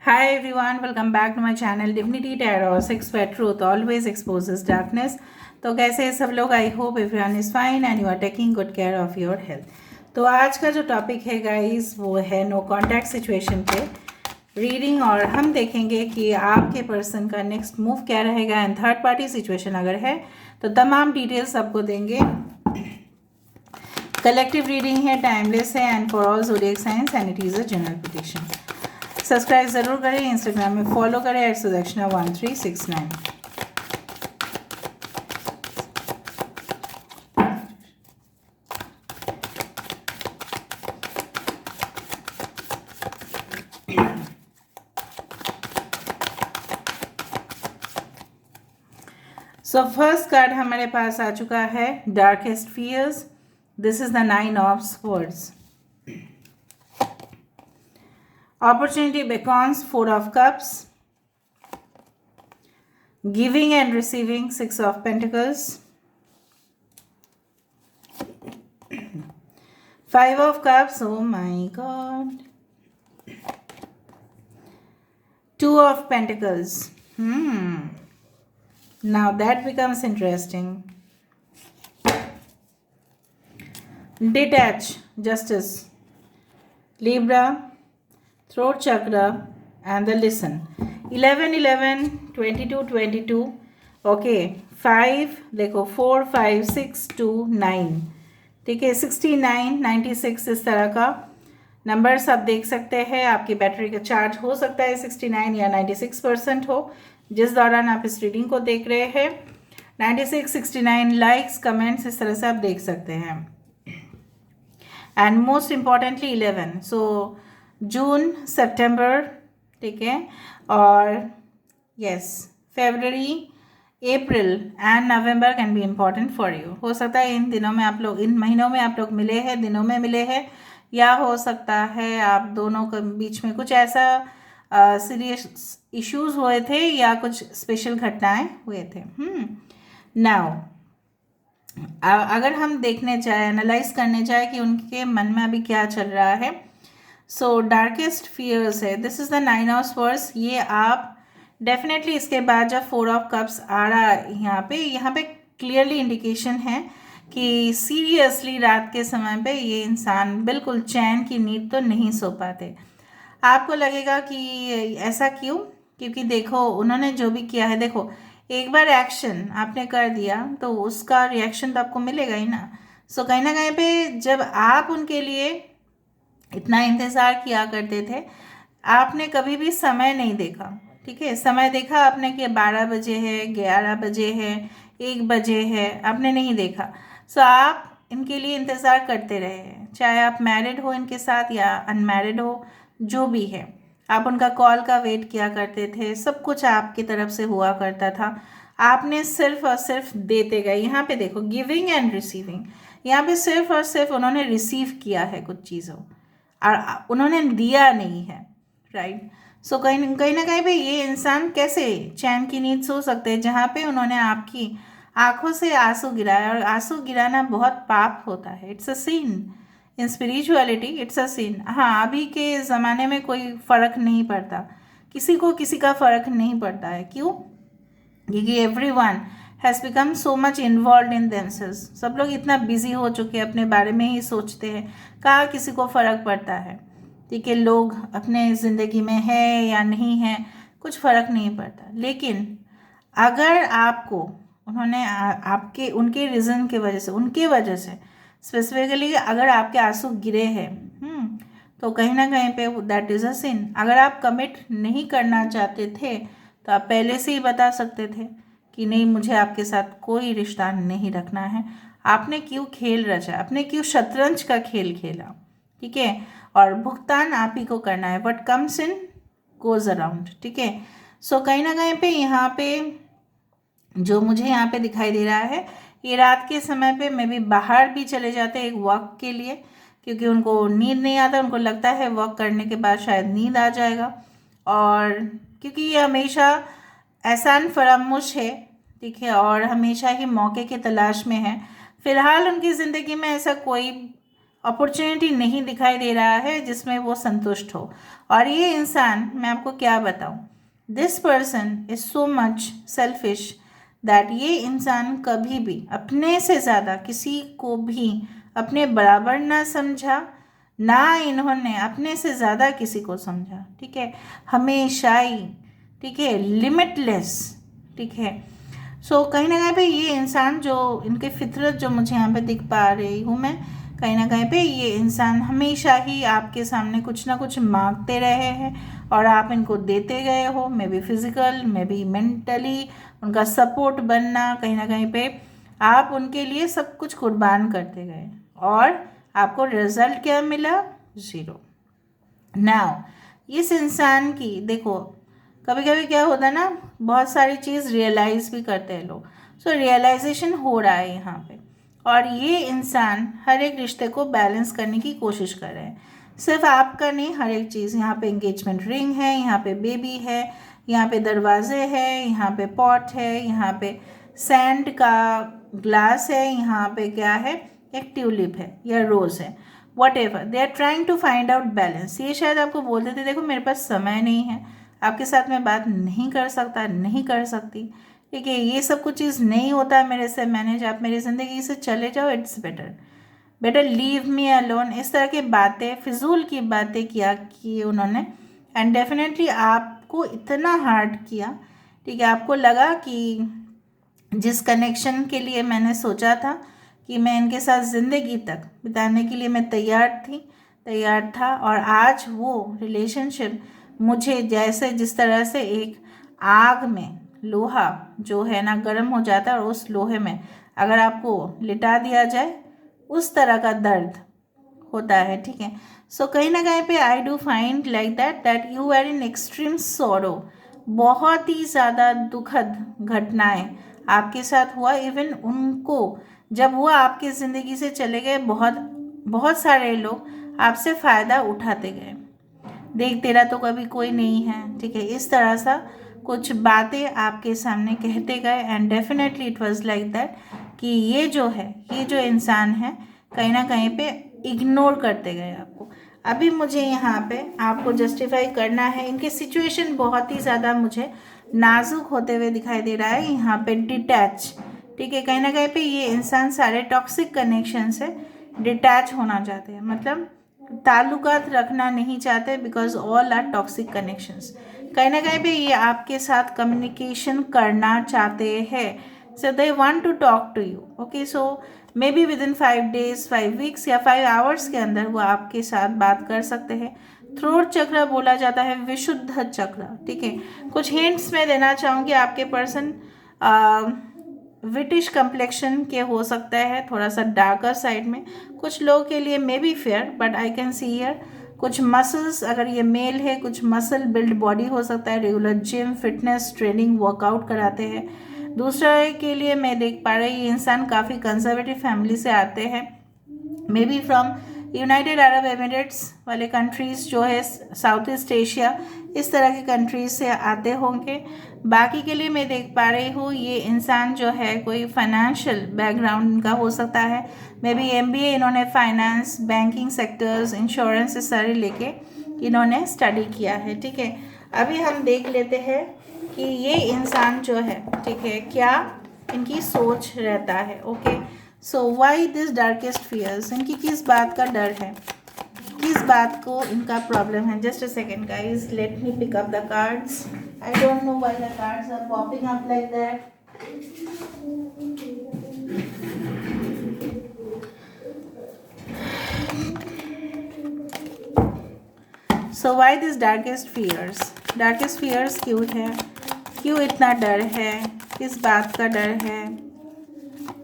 Hi everyone, welcome back to my channel Divinity Tarot 6 where truth always exposes darkness। तो कैसे हैं सब लोग? I hope everyone is fine and you are taking good care of your health. तो आज का जो topic है गाइस वो है नो कॉन्टैक्ट सिचुएशन पे रीडिंग, और हम देखेंगे कि आपके पर्सन का नेक्स्ट मूव क्या रहेगा एंड थर्ड पार्टी सिचुएशन अगर है तो तमाम डिटेल्स आपको देंगे। कलेक्टिव रीडिंग है, टाइमलेस है and for all zodiac science and it is a general prediction. Subscribe ज़रूर करें, इंस्टाग्राम में फॉलो करें @Sudakshana1369। सो फर्स्ट कार्ड हमारे पास आ चुका है darkest fears. This is the 9 of swords. Opportunity beckons, 4 of cups. Giving and receiving, 6 of pentacles. 5 of cups, oh my god. 2 of pentacles. Now that becomes interesting. Detach, justice. Libra, throat chakra and the listen. 11 11 22 22 okay 5 देखो 4 5 6 2 9, ठीक है 69 96 इस तरह का numbers आप देख सकते हैं। आपकी बैटरी का चार्ज हो सकता है 69 या 96% हो जिस दौरान आप इस रीडिंग को देख रहे हैं। 96 69 लाइक्स कमेंट्स इस तरह से आप देख सकते हैं। एंड मोस्ट इम्पॉर्टेंटली 11 सो जून सितंबर, ठीक है, और yes February April and November can be important for you. हो सकता है इन दिनों में आप लोग, इन महीनों में आप लोग मिले हैं, दिनों में मिले हैं, या हो सकता है आप दोनों के बीच में कुछ ऐसा सीरियस इश्यूज हुए थे या कुछ स्पेशल घटनाएं हुए थे। नाउ अगर हम देखने जाए, एनालाइज करने जाए कि उनके मन में अभी क्या चल रहा है। सो डार्केस्ट फियर्स है, this is the 9 of swords. ये आप डेफिनेटली इसके बाद जब 4 ऑफ कप्स आ रहा है यहाँ पे क्लियरली इंडिकेशन है कि सीरियसली रात के समय पे ये इंसान बिल्कुल चैन की नींद तो नहीं सो पाते। आपको लगेगा कि ऐसा क्यों? क्योंकि देखो उन्होंने जो भी किया है, देखो एक बार एक्शन आपने कर दिया तो उसका रिएक्शन तो आपको मिलेगा ही ना। सो कहीं ना कहीं पे जब आप उनके लिए इतना इंतज़ार किया करते थे, आपने कभी भी समय नहीं देखा, ठीक है। समय देखा आपने कि 12 बजे है, 11 बजे है, 1 बजे है, आपने नहीं देखा। सो आप इनके लिए इंतज़ार करते रहे हैं, चाहे आप मैरिड हो इनके साथ या अनमैरिड हो, जो भी है आप उनका कॉल का वेट किया करते थे। सब कुछ आपकी तरफ से हुआ करता था, आपने सिर्फ और सिर्फ देते गए। यहाँ पे देखो गिविंग एंड रिसीविंग, यहाँ पे सिर्फ और सिर्फ उन्होंने रिसीव किया है कुछ चीज़ों और उन्होंने दिया नहीं है, राइट। सो कहीं ना कहीं पे ये इंसान कैसे चैन की नींद सो सकते हैं जहाँ पे उन्होंने आपकी आंखों से आंसू गिराया, और आंसू गिराना बहुत पाप होता है, it's a sin in spirituality, it's a sin. हाँ अभी के ज़माने में कोई फ़र्क नहीं पड़ता, किसी को किसी का फ़र्क नहीं पड़ता है। क्यों? क्योंकि every one has become so much involve in themselves. सब लोग इतना बिजी हो चुके हैं, अपने बारे में ही सोचते हैं, कहाँ किसी को फ़र्क पड़ता है, ठीक है। लोग अपने ज़िंदगी में है या नहीं है कुछ फ़र्क नहीं पड़ता। लेकिन अगर आपको उन्होंने आपके उनके रीज़न के वजह से, उनके वजह से स्पेसिफिकली अगर आपके आंसू गिरे हैं, तो कहीं ना कहीं पे दैट इज़ अ सिन। अगर आप कमिट नहीं करना चाहते थे तो आप पहले से ही बता सकते थे कि नहीं, मुझे आपके साथ कोई रिश्ता नहीं रखना है। आपने क्यों खेल रचा, आपने क्यों शतरंज का खेल खेला, ठीक है। और भुगतान आप ही को करना है, but comes in goes around, ठीक है। सो कहीं ना कहीं पे यहाँ पे जो मुझे यहाँ पे दिखाई दे रहा है, ये रात के समय पे मे भी बाहर भी चले जाते हैं एक वॉक के लिए, क्योंकि उनको नींद नहीं आता, उनको लगता है वॉक करने के बाद शायद नींद आ जाएगा। और क्योंकि ये हमेशा एहसान फरामोश है, ठीक है, और हमेशा ही मौके की तलाश में है। फ़िलहाल उनकी ज़िंदगी में ऐसा कोई अपॉर्चुनिटी नहीं दिखाई दे रहा है जिसमें वो संतुष्ट हो। और ये इंसान, मैं आपको क्या बताऊं, this person is so much selfish that ये इंसान कभी भी अपने से ज़्यादा किसी को भी अपने बराबर ना समझा, ना इन्होंने अपने से ज़्यादा किसी को समझा। ठीक है, हमेशा ही, ठीक है, लिमिटलेस। ठीक है, सो कहीं ना कहीं पे ये इंसान जो इनके फितरत जो मुझे यहाँ पे दिख पा रही हूँ मैं, कहीं ना कहीं पे ये इंसान हमेशा ही आपके सामने कुछ ना कुछ मांगते रहे हैं और आप इनको देते गए हो, may be physical, may be mentally, उनका सपोर्ट बनना, कहीं ना कहीं पे आप उनके लिए सब कुछ कुर्बान करते गए और आपको रिजल्ट क्या मिला? 0। नाउ इस इंसान की देखो, कभी कभी क्या होता है ना, बहुत सारी चीज़ रियलाइज़ भी करते हैं लोग। सो रियलाइजेशन हो रहा है यहाँ पे, और ये इंसान हर एक रिश्ते को बैलेंस करने की कोशिश कर रहे हैं। सिर्फ आपका नहीं, हर एक चीज़। यहाँ पे एंगेजमेंट रिंग है, यहाँ पे बेबी है, यहाँ पे दरवाजे है, यहाँ पे पॉट है, यहाँ पे सैंड का ग्लास है, यहाँ पे क्या है, एक ट्यूलिप है या रोज़ है, whatever. They are trying to find out balance. ये शायद आपको बोलते थे देखो मेरे पास समय नहीं है, आपके साथ मैं बात नहीं कर सकता, नहीं कर सकती, ठीक है, ये सब कुछ चीज़ नहीं होता है मेरे से मैनेज, आप मेरी ज़िंदगी से चले जाओ, it's better, better leave me alone. इस तरह की बातें, फिजूल की बातें किया कि उन्होंने, एंड डेफिनेटली आपको इतना हार्ट किया। ठीक है, आपको लगा कि जिस कनेक्शन के लिए मैंने सोचा था कि मैं इनके साथ ज़िंदगी तक बिताने के लिए मैं तैयार था, और आज वो रिलेशनशिप मुझे जैसे जिस तरह से एक आग में लोहा जो है ना गर्म हो जाता है, और उस लोहे में अगर आपको लिटा दिया जाए उस तरह का दर्द होता है। ठीक है, सो कहीं ना कहीं पे I do find like that you are in extreme sorrow. बहुत ही ज़्यादा दुखद घटनाएं आपके साथ हुआ। इवन उनको, जब वो आपकी ज़िंदगी से चले गए, बहुत बहुत सारे लोग आपसे फ़ायदा उठाते गए। देख तेरा तो कभी कोई नहीं है, ठीक है, इस तरह सा कुछ बातें आपके सामने कहते गए, and definitely it was like that कि ये जो इंसान है कहीं ना कहीं पे इग्नोर करते गए आपको। अभी मुझे यहाँ पे आपको जस्टिफाई करना है, इनकी सिचुएशन बहुत ही ज़्यादा मुझे नाजुक होते हुए दिखाई दे रहा है। यहाँ पे डिटैच, ठीक है, कहीं ना कहीं पे ये इंसान सारे टॉक्सिक कनेक्शन से डिटैच होना चाहते हैं, मतलब ताल्लुकात रखना नहीं चाहते, because all are toxic connections. कहीं ना कहीं पे ये आपके साथ कम्युनिकेशन करना चाहते हैं, so they want to talk to you. Okay, so maybe within 5 days, 5 weeks या 5 hours के अंदर वो आपके साथ बात कर सकते हैं। थ्रोट चक्र बोला जाता है विशुद्ध चक्र। ठीक है, कुछ हिंट्स मैं देना चाहूँगी। आपके पर्सन विटिश कम्प्लेक्शन के हो सकता है, थोड़ा सा डार्कर साइड में, कुछ लोगों के लिए may be fair, but I can see here कुछ मसल्स, अगर ये मेल है कुछ मसल बिल्ड बॉडी हो सकता है, regular gym fitness training workout कराते हैं। दूसरा के लिए मैं देख पा रही, ये इंसान काफ़ी कंजर्वेटिव फैमिली से आते हैं, may be from United Arab Emirates वाले कंट्रीज़ जो है साउथ ईस्ट एशिया, इस तरह की कंट्रीज से आते होंगे। बाकी के लिए मैं देख पा रही हूँ ये इंसान जो है कोई फाइनेंशियल बैकग्राउंड इनका हो सकता है, मे बी MBA इन्होंने फाइनेंस, बैंकिंग सेक्टर्स, इंश्योरेंस से सारे लेके इन्होंने स्टडी किया है। ठीक है, अभी हम देख लेते हैं कि ये इंसान जो है, ठीक है, क्या इनकी सोच रहता है। Okay, so why this darkest fears, इनकी किस बात का डर है, किस बात को इनका प्रॉब्लम है। Just a second guys, let me pick up the cards. I don't know why the cards are popping up like that. So why this darkest fears, darkest fears क्यों है, क्यों इतना डर है, किस बात का डर है।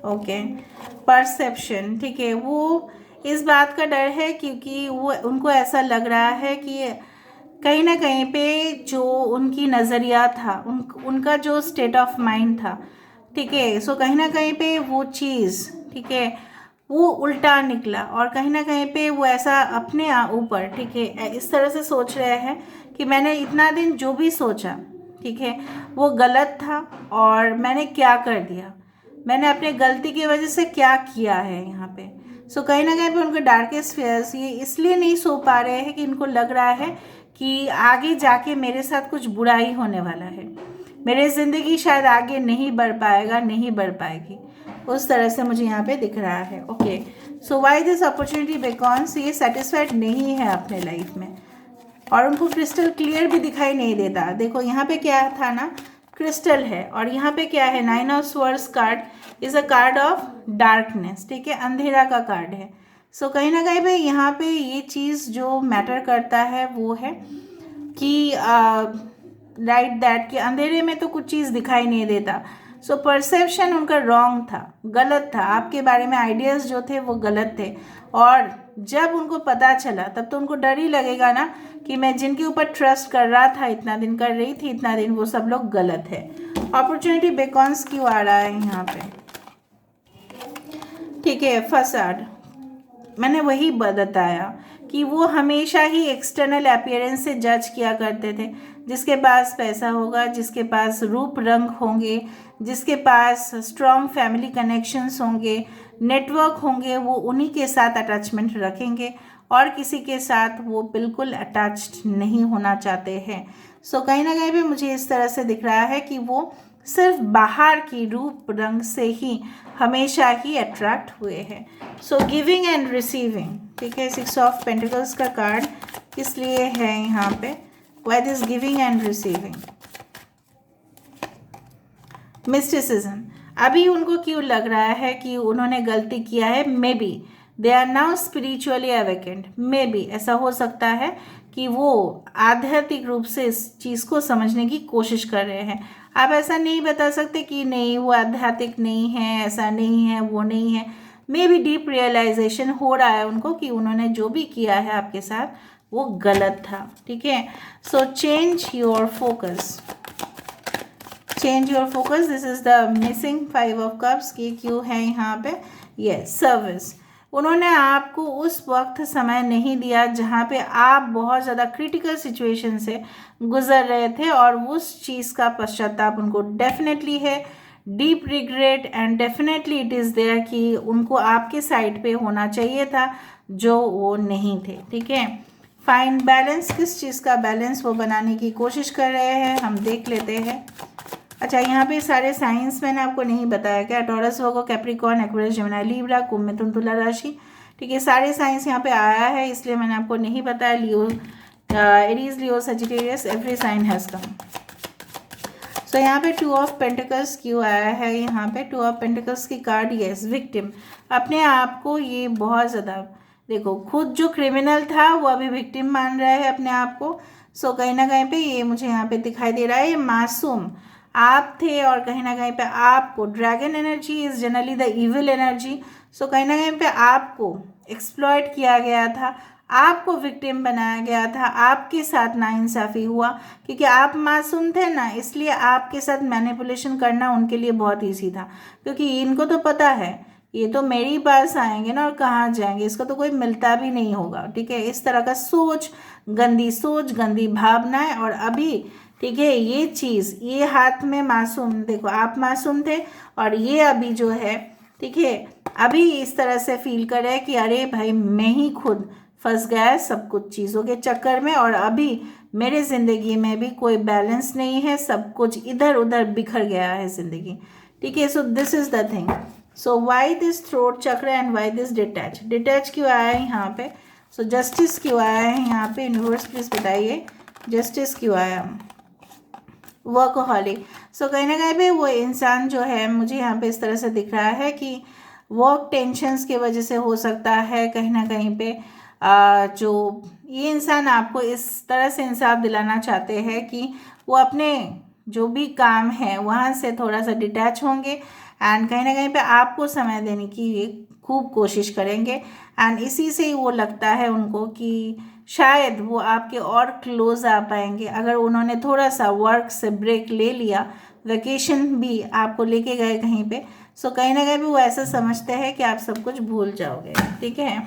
ओके, परसेप्शन, ठीक है, वो इस बात का डर है क्योंकि वो उनको ऐसा लग रहा है कि कहीं ना कहीं पे जो उनकी नज़रिया था, उनका जो स्टेट ऑफ माइंड था, ठीक है, सो कहीं ना कहीं पे वो चीज़, ठीक है, वो उल्टा निकला, और कहीं ना कहीं पे वो ऐसा अपने ऊपर, ठीक है, इस तरह से सोच रहे हैं कि मैंने इतना दिन जो भी सोचा, ठीक है, वो गलत था, और मैंने क्या कर दिया, मैंने अपने गलती की वजह से क्या किया है यहाँ पे। सो कहीं ना कहीं पे उनके डार्केस्ट फेयर्स ये इसलिए नहीं सो पा रहे हैं कि इनको लग रहा है कि आगे जाके मेरे साथ कुछ बुराई होने वाला है, मेरी ज़िंदगी शायद आगे नहीं बढ़ पाएगा, नहीं बढ़ पाएगी, उस तरह से मुझे यहाँ पे दिख रहा है। Okay, so why this opportunity, because ये सेटिस्फाइड नहीं है अपने लाइफ में और उनको क्रिस्टल क्लियर भी दिखाई नहीं देता। देखो यहाँ पे क्या था ना, क्रिस्टल है, और यहाँ पे क्या है, 9 of swords card is a card of darkness, ठीक है, अंधेरा का कार्ड है। सो कहीं ना कहीं पे यहाँ पे ये चीज़ जो मैटर करता है वो है कि राइट दैट कि अंधेरे में तो कुछ चीज़ दिखाई नहीं देता। सो परसेप्शन उनका रॉन्ग था, गलत था, आपके बारे में आइडियाज़ जो थे वो गलत थे, और जब उनको पता चला तब तो उनको डर ही लगेगा ना कि मैं जिनके ऊपर ट्रस्ट कर रहा था, इतना दिन कर रही थी, इतना दिन, वो सब लोग गलत है। अपॉर्चुनिटी बेकॉन्स क्यों आ रहा है यहाँ पे, ठीक है, फसाड, मैंने वही बताया कि वो हमेशा ही एक्सटर्नल अपीयरेंस से जज किया करते थे। जिसके पास पैसा होगा, जिसके पास रूप रंग होंगे, जिसके पास स्ट्रॉन्ग फैमिली कनेक्शंस होंगे, नेटवर्क होंगे, वो उन्हीं के साथ अटैचमेंट रखेंगे और किसी के साथ वो बिल्कुल अटैच्ड नहीं होना चाहते हैं। सो कहीं ना कहीं पे मुझे इस तरह से दिख रहा है कि वो सिर्फ बाहर की रूप रंग से ही हमेशा ही अट्रैक्ट हुए हैं। सो गिविंग एंड रिसीविंग, ठीक है, 6 ऑफ पेंटिकल्स का कार्ड किस लिए है यहाँ पे, why this giving and receiving, mysticism, अभी उनको क्यों लग रहा है कि उन्होंने गलती किया है, maybe they are now spiritually awakened, maybe ऐसा हो सकता है कि वो आध्यात्मिक रूप से इस चीज़ को समझने की कोशिश कर रहे हैं। आप ऐसा नहीं बता सकते कि नहीं वो आध्यात्मिक नहीं है, ऐसा नहीं है, वो नहीं है, मे बी डीप रियलाइजेशन हो रहा है उनको कि उन्होंने जो भी किया है आपके साथ वो गलत था, ठीक है। So change your focus, change your focus, this is the missing 5 of cups की क्यों है यहाँ पे, यस, सर्विस, उन्होंने आपको उस वक्त समय नहीं दिया जहाँ पे आप बहुत ज़्यादा क्रिटिकल सिचुएशन से गुजर रहे थे, और उस चीज़ का पश्चाताप उनको डेफिनेटली है, deep regret, and definitely it is there कि उनको आपके साइड पे होना चाहिए था जो वो नहीं थे, ठीक है। फाइंड बैलेंस, किस चीज़ का बैलेंस वो बनाने की कोशिश कर रहे हैं, हम देख लेते हैं। अच्छा, यहाँ पे सारे साइंस मैंने आपको नहीं बताया क्या, टॉरस, वर्गो, कैप्रिकॉर्न, एक्वेरियस, जेमिनी, लिब्रा, कुंभ, मिथुन, तुला राशि, ठीक है, सारे साइंस यहाँ पे आया है, इसलिए मैंने आपको नहीं बताया। Leo, Aries, Leo, Sagittarius, every sign has come. So यहाँ पे 2 ऑफ पेंटिकल्स क्यों आया है, यहाँ पे 2 ऑफ पेंटिकल्स की कार्ड, यस, विक्टिम, अपने आप को ये बहुत ज़्यादा, देखो खुद जो क्रिमिनल था वो अभी विक्टिम मान रहा है अपने आप को। सो कहीं ना कहीं पे ये मुझे यहाँ पे दिखाई दे रहा है, ये मासूम आप थे, और कहीं ना कहीं पे आपको, dragon energy is generally the evil energy, so कहीं ना कहीं पे आपको एक्सप्लॉइट किया गया था, आपको विक्टिम बनाया गया था, आपके साथ नाइंसाफ़ी हुआ क्योंकि आप मासूम थे ना, इसलिए आपके साथ मैनिपुलेशन करना उनके लिए बहुत ईजी था, क्योंकि इनको तो पता है ये तो मेरे पास आएंगे ना और कहाँ जाएंगे, इसको तो कोई मिलता भी नहीं होगा, ठीक है। इस तरह का सोच, गंदी भावनाएं, और अभी ठीक है ये चीज़, ये हाथ में मासूम, देखो आप मासूम थे और ये अभी जो है, ठीक है, अभी इस तरह से फील कर रहे हैं कि अरे भाई मैं ही खुद फंस गया है सब कुछ चीज़ों के चक्कर में, और अभी मेरे ज़िंदगी में भी कोई बैलेंस नहीं है, सब कुछ इधर उधर बिखर गया है ज़िंदगी, ठीक है। So this is the thing. So why this throat चक्र एंड वाई दिस डिटैच क्यों आया है यहाँ पे, सो जस्टिस क्यों आया है यहाँ पे, यूनिवर्स प्लीज़ बताइए जस्टिस क्यों आया, वर्कहॉलिक। सो कहीं ना कहीं पे वो इंसान जो है, मुझे यहाँ पे इस तरह से दिख रहा है कि वर्क टेंशन्स की वजह से हो सकता है कहीं ना कहीं पे जो ये इंसान आपको इस तरह से इंसाफ दिलाना चाहते हैं कि वो अपने जो भी काम है वहाँ से थोड़ा सा डिटैच होंगे, एंड कहीं ना कहीं पे आपको समय देने की ये खूब कोशिश करेंगे, एंड इसी से ही वो लगता है उनको कि शायद वो आपके और क्लोज आ पाएंगे अगर उन्होंने थोड़ा सा वर्क से ब्रेक ले लिया, वेकेशन भी आपको लेके गए कहीं पे। सो कहीं ना कहीं भी वो ऐसा समझते हैं कि आप सब कुछ भूल जाओगे, ठीक है।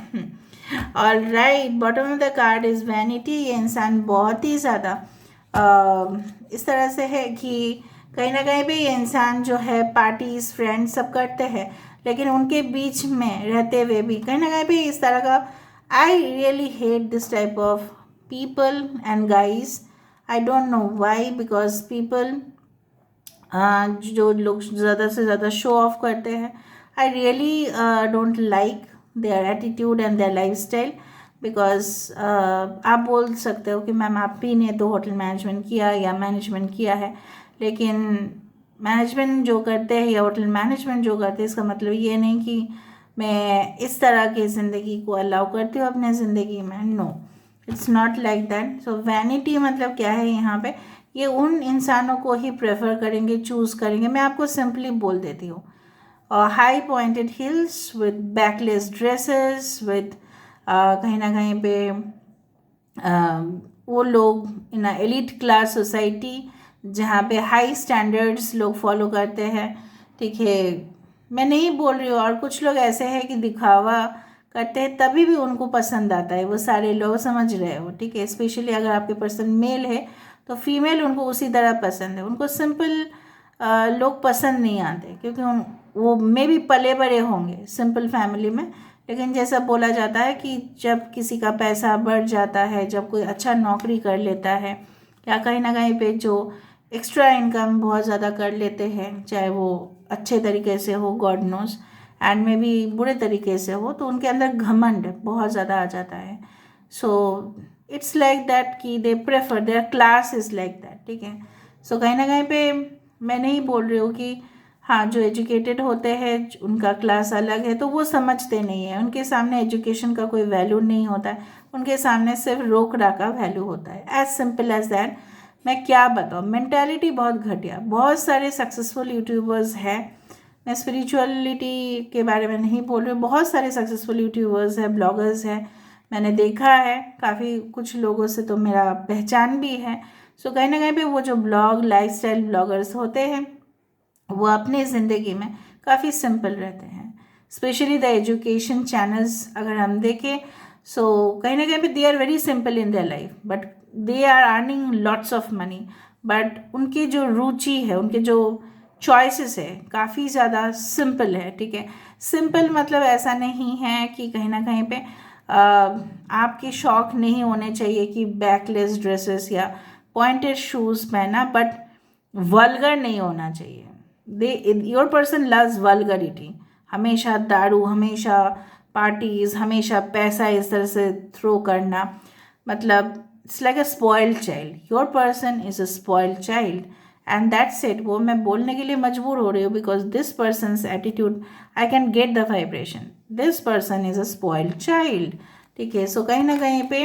और right, bottom of the card is vanity. ये इंसान बहुत ही ज़्यादा इस तरह से है कि कहीं ना कहीं पे ये इंसान जो है पार्टीज फ्रेंड्स सब करते हैं, लेकिन उनके बीच में रहते हुए भी कहीं ना कहीं पे इस तरह का, I really hate this type of people and guys. I don't know why, because people जो लोग ज़्यादा से ज़्यादा शो ऑफ करते हैं, I really don't like their attitude and their life style. Because आप बोल सकते हो कि मैम आप ही ने तो होटल मैनेजमेंट किया या मैनेजमेंट किया है, लेकिन मैनेजमेंट जो करते हैं या होटल मैनेजमेंट जो करते हैं, इसका मतलब ये नहीं कि मैं इस तरह की ज़िंदगी को अलाउ करती हूँ अपने ज़िंदगी में। No, it's not like that. So vanity मतलब क्या है यहाँ पे, ये उन इंसानों को ही प्रेफर करेंगे, चूज़ करेंगे। मैं आपको सिंपली बोल देती हूँ, high pointed hills with backless dresses with कहीं ना कहीं पे वो लोग इन एलिट क्लास सोसाइटी जहाँ पे हाई स्टैंडर्ड्स लोग फॉलो करते हैं, ठीक है। मैं नहीं बोल रही हूँ, और कुछ लोग ऐसे हैं कि दिखावा करते हैं तभी भी उनको पसंद आता है, वो सारे लोग समझ रहे हो, ठीक है। स्पेशली अगर आपके पर्सन मेल है तो फीमेल उनको उसी तरह पसंद है। उनको सिंपल लोग पसंद नहीं आते, क्योंकि वो मे भी पले बड़े होंगे सिंपल फैमिली में, लेकिन जैसा बोला जाता है कि जब किसी का पैसा बढ़ जाता है, जब कोई अच्छा नौकरी कर लेता है या कहीं ना कहीं पे जो एक्स्ट्रा इनकम बहुत ज़्यादा कर लेते हैं, चाहे वो अच्छे तरीके से हो, गॉड नोज, एंड में भी बुरे तरीके से हो, तो उनके अंदर घमंड बहुत ज़्यादा आ जाता है। सो इट्स लाइक दैट कि they prefer, their class is like that, ठीक है। सो कहीं ना कहीं पे मैं नहीं बोल रही हूँ कि हाँ जो एजुकेटेड होते हैं उनका क्लास अलग है, तो वो समझते नहीं है, उनके सामने एजुकेशन का कोई वैल्यू नहीं होता है, उनके सामने सिर्फ रोकड़ा का वैल्यू होता है, एज सिंपल एज दैट। मैं क्या बताऊँ, मेंटालिटी बहुत घटिया। बहुत सारे सक्सेसफुल यूट्यूबर्स हैं, मैं स्पिरिचुअलिटी के बारे में नहीं बोल रही हूँ, बहुत सारे सक्सेसफुल यूट्यूबर्स हैं, ब्लॉगर्स हैं, मैंने देखा है काफ़ी कुछ लोगों से तो मेरा पहचान भी है। सो कहीं ना कहीं पे वो जो ब्लॉग लाइफस्टाइल ब्लॉगर्स होते हैं वो अपने ज़िंदगी में काफ़ी सिंपल रहते हैं। स्पेशली द एजुकेशन चैनल्स अगर हम देखें, सो कहीं ना कहीं पे they are very simple in their life, but they are earning lots of money. But उनकी जो रुचि है, उनके जो चॉइसेस है, काफ़ी ज़्यादा सिंपल है, ठीक है। सिंपल मतलब ऐसा नहीं है कि कहीं ना कहीं पे आपके शौक नहीं होने चाहिए कि बैकलेस ड्रेसेस या पॉइंटेड शूज़ पहना, बट वल्गर नहीं होना चाहिए। योर पर्सन लव्स वल्गरिटी, हमेशा दारू, हमेशा पार्टीज, हमेशा पैसा इस तरह से थ्रो करना, मतलब it's like a spoiled child. Your person is a spoiled child and that's it. वो मैं बोलने के लिए मजबूर हो रही हूँ because this persons attitude I can get the vibration, this person is a spoiled child, ठीक है। सो कहीं ना कहीं पे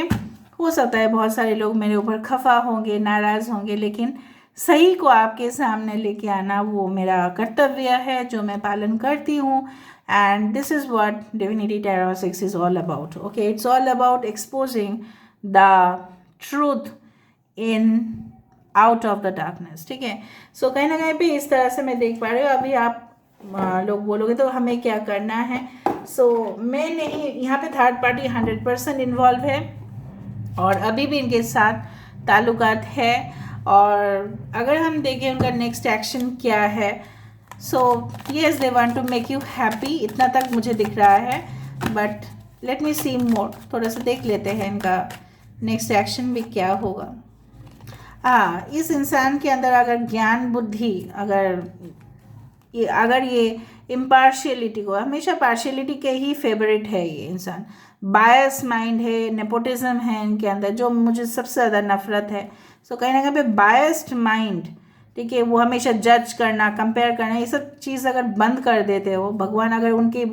हो सकता है बहुत सारे लोग मेरे ऊपर खफा होंगे, नाराज़ होंगे, लेकिन सही को आपके सामने लेके आना वो मेरा कर्तव्य है जो मैं पालन करती हूँ। And this is what divinity tarot 6 is all about. Okay, it's all about exposing the truth in out of the darkness, ठीक है। सो कहीं ना कहीं पे इस तरह से मैं देख पा रही हूँ। अभी आप लोग बोलोगे तो हमें क्या करना है। सो मैं नहीं, यहाँ पे थर्ड पार्टी 100% इन्वॉल्व है और अभी भी इनके साथ ताल्लुकात है, और अगर हम देखें उनका नेक्स्ट एक्शन क्या है, so yes they want to make you happy, इतना तक मुझे दिख रहा है। बट लेट मी सी मोर, थोड़ा सा देख लेते हैं इनका नेक्स्ट एक्शन भी क्या होगा। इस इंसान के अंदर अगर ज्ञान बुद्धि, अगर ये इम्पार्शियलिटी को, हमेशा पार्शियलिटी के ही फेवरेट है ये इंसान, बायस माइंड है, नेपोटिज्म है इनके अंदर, जो मुझे सबसे ज़्यादा नफरत है। सो कहीं ना कहीं पे बायस्ड माइंड, ठीक है, वो हमेशा जज करना, कंपेयर करना, ये सब चीज़ अगर बंद कर देते हो, भगवान अगर उनकी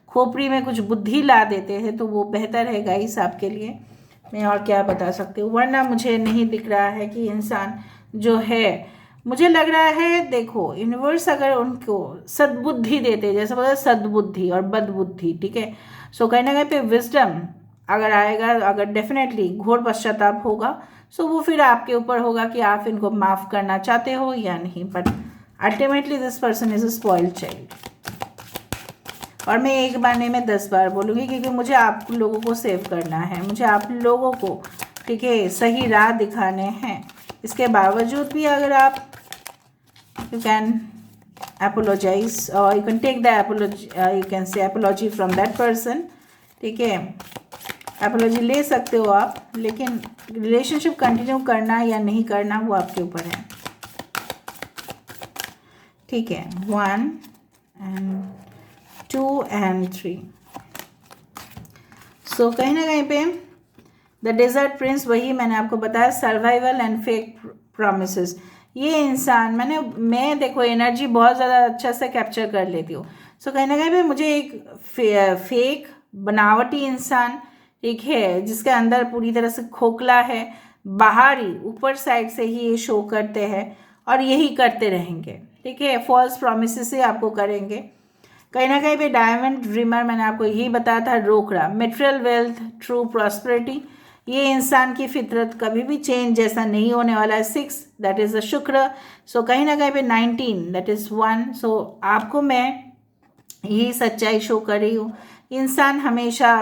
खोपड़ी में कुछ बुद्धि ला देते हैं तो वो बेहतर है गाइस आपके लिए। मैं और क्या बता सकती हूँ, वरना मुझे नहीं दिख रहा है कि इंसान जो है, मुझे लग रहा है, देखो यूनिवर्स अगर उनको सद्बुद्धि देते, जैसे बोला सद्बुद्धि और बदबुद्धि, ठीक है। सो कहीं ना कहीं पे विजडम अगर आएगा, अगर डेफिनेटली घोर पश्चाताप होगा, सो वो फिर आपके ऊपर होगा कि आप इनको माफ़ करना चाहते हो या नहीं। But ultimately this person is a spoiled child, और मैं एक बार नहीं, मैं 10 बार बोलूँगी, क्योंकि मुझे आप लोगों को सेव करना है, मुझे आप लोगों को, ठीक है, सही राह दिखाने हैं। इसके बावजूद भी अगर आप you can apologize or you can take the apology, you can say apology from that person. ठीक है, apology ले सकते हो आप, लेकिन relationship continue करना या नहीं करना वो आपके ऊपर है. ठीक है, 1 and 2 and 3. सो कहीं ना कहीं पे द डेजर्ट प्रिंस, वही मैंने आपको बताया, सर्वाइवल एंड फेक प्रॉमिसेस. ये इंसान मैं देखो एनर्जी बहुत ज़्यादा अच्छा से कैप्चर कर लेती हूँ. सो कहीं ना कहीं पे मुझे एक फेक बनावटी इंसान, ठीक है, जिसके अंदर पूरी तरह से खोखला है, बाहरी ऊपर साइड से ही ये शो करते हैं और यही करते रहेंगे. ठीक है, फॉल्स प्रॉमिसेस से आपको करेंगे. कहीं ना कहीं पे डायमंड ड्रीमर, मैंने आपको यही बताया था, रोक रहा. मेटेरियल वेल्थ, ट्रू प्रॉस्पेरिटी, ये इंसान की फितरत कभी भी चेंज जैसा नहीं होने वाला है. 6 दैट इज़ द शुक्र. सो कहीं ना कहीं पे 19 दैट इज़ 1. सो आपको मैं यही सच्चाई शो कर रही हूँ. इंसान हमेशा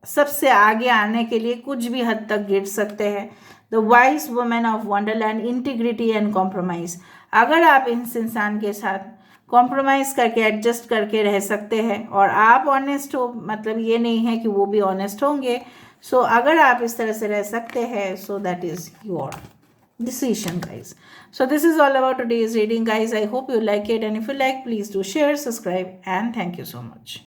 सबसे आगे आने के लिए कुछ भी हद तक गिर सकते हैं. The wise women of Wonderland, integrity and compromise. अगर आप इस इंसान के साथ कॉम्प्रोमाइज़ करके एडजस्ट करके रह सकते हैं और आप ऑनेस्ट हो, मतलब ये नहीं है कि वो भी ऑनेस्ट होंगे. सो अगर आप इस तरह से रह सकते हैं, so that is your decision, guys. So this is all about today's reading, guys. I hope you like it, and if you like, please do share, subscribe, and thank you so much.